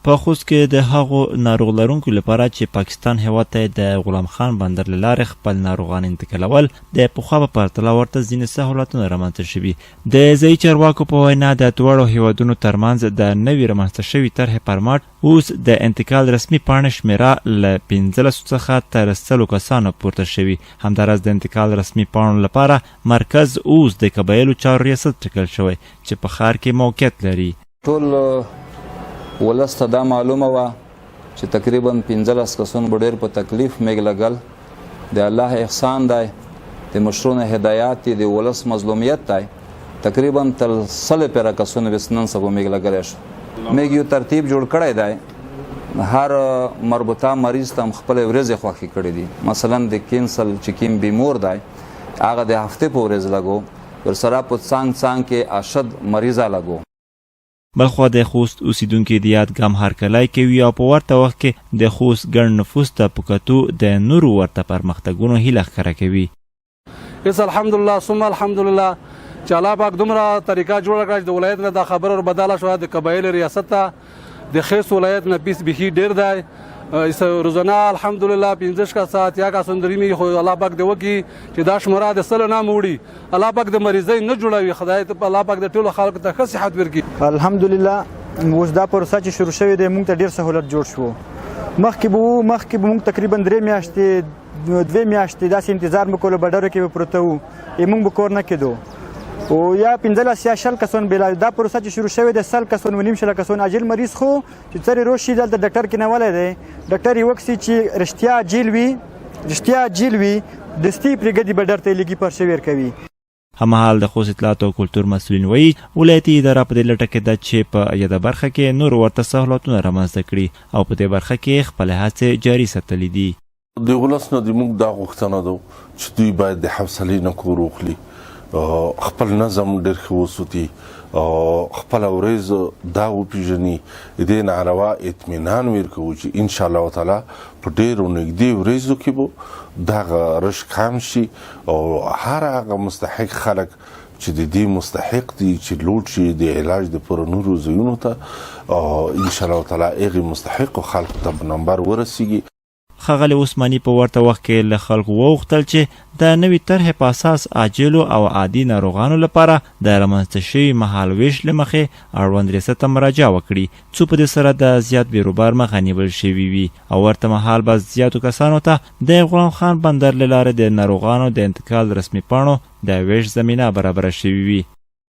په خوست کې د هغو ناروغ لرونکو لپاره چې پاکستان هېواد ته د غلام خان بندر له لارې خپل ناروغان انتقالول د پخوا په پرتله ورته ځینې سهولتونه رامنځته شوي. د ځایي چارواکو په وینا د دواړو هېوادونو ترمنځ د نوي رامنځته شوي طرحې پر مټ اوس د انتقال رسمي پاڼې شمېره له 15 څخه تر 100 کسانو پورته شوي. همداراز د انتقال رسمي پاڼو لپاره مرکز اوس د قبایلو چارو ریاست ټاکل شوی چې په ښار کې موقعیت لري. ټول ولس ته دا معلومه وه چې تقریبا 15 کسان به ډېر په تکلیف میږ لګل. د الله احسان دی، د مشرونو هدایات دی، د ولس مظلومیت دی. تقریبا تر 100 پیره کسانو به نن سبا میږ لګلی شو. میږ یو ترتیب جوړ کړی دی، هر مربوطه مریض ته هم خپلې ورځې خوښې کړي دي. مثلا د کینسل چې کوم بیمور دی هغه د هفتې په ورځ لګو، ورسره په څانګ کې اشد مریضه لګو. بلخوا د خوست اوسیدونکي د یادګام هرکلی کوي او په ورته وخت کې د خوست ګڼ نفوس ته په کتو د نورو ورته پرمختګونو هیله ښکاره کوي. اس الحمدلله ثم الحمدلله چې الله پاک دومره طریقه جوړه کړه چې د ولایت نه دا خبره ور بدله شوه د قبایل ریاست ته د خیس ولایت نه پیس بخي ډیر دی. روزانه الحمدلله 15 ساعت یا کا سندري خو الله پاک دی وکي چې دا شمره د سل نه موړي. الله پاک د مریضۍ نه جوړوي. خدای ته الله پاک د ټولو خلکو ته ښه صحت ورکړي. الحمدلله اوس دا پروسه چې شروع شوې ده موږ ته ډیر سهولت جوړ شو. مخکې به موږ تقریبا 3 میاشتې 2 میاشتې داسې انتظار مو کولو بډرو کې به پروته وو، موږ به کور نه کېدو او یا 15 یا 20 کسان بلا دا پروسه چې شروع شوې ده 100 کسان و نیم 100 کسان اجل مریض خو چې سره روشي دلته ډاکټر کې نه ولای دی. ډاکټر یې وکسي چې رښتیا جیل وي دستی پرېږدي به ډر ته لګي پر شویر کوي. همحال د خوست اطلاعات او کلتور مسؤلین وایي ولایتي اداره په دې لټه کې ده چې په یاده برخه کې نور ورته سهولتونه رامنځته کړي او په دې برخه کې خپل هڅې جاري ساتلې دي. د ولس نه زموږ دا غوښتنه ده چې دوی باید د حوصلې نه کور واخلي، خپل نظم ډېر ښه وساتي، خپله ورځ دا وپېژني، د دې نه علاوه اطمینان ورکوو چې انشاءالله تعالی په ډېرو نږدې ورځو کې به دغه رشک کم شي او هر هغه مستحق خلک چې د دې مستحق دي چې لوټ شي د علاج دپاره نورو ځایونو ته انشاءالله تعالی هغې مستحقو خلکو ته په نمبر ورسیږي. ښاغلي عثماني په ورته وخت کې له خلکو وغوښتل چې د نوي طرحې په اساس عاجلو او عادي ناروغانو لپاره د رامنځته شوي مهالویش له مخې اړوند ریاست ته مراجعه وکړي څو په دې سره د زیات بیروبار مخه نیول شوي وي او ورته مهال به زیاتو کسانو ته د غلام خان بندر له لارې د ناروغانو د انتقال رسمي پاڼو د ویش زمینه برابره شوې وي.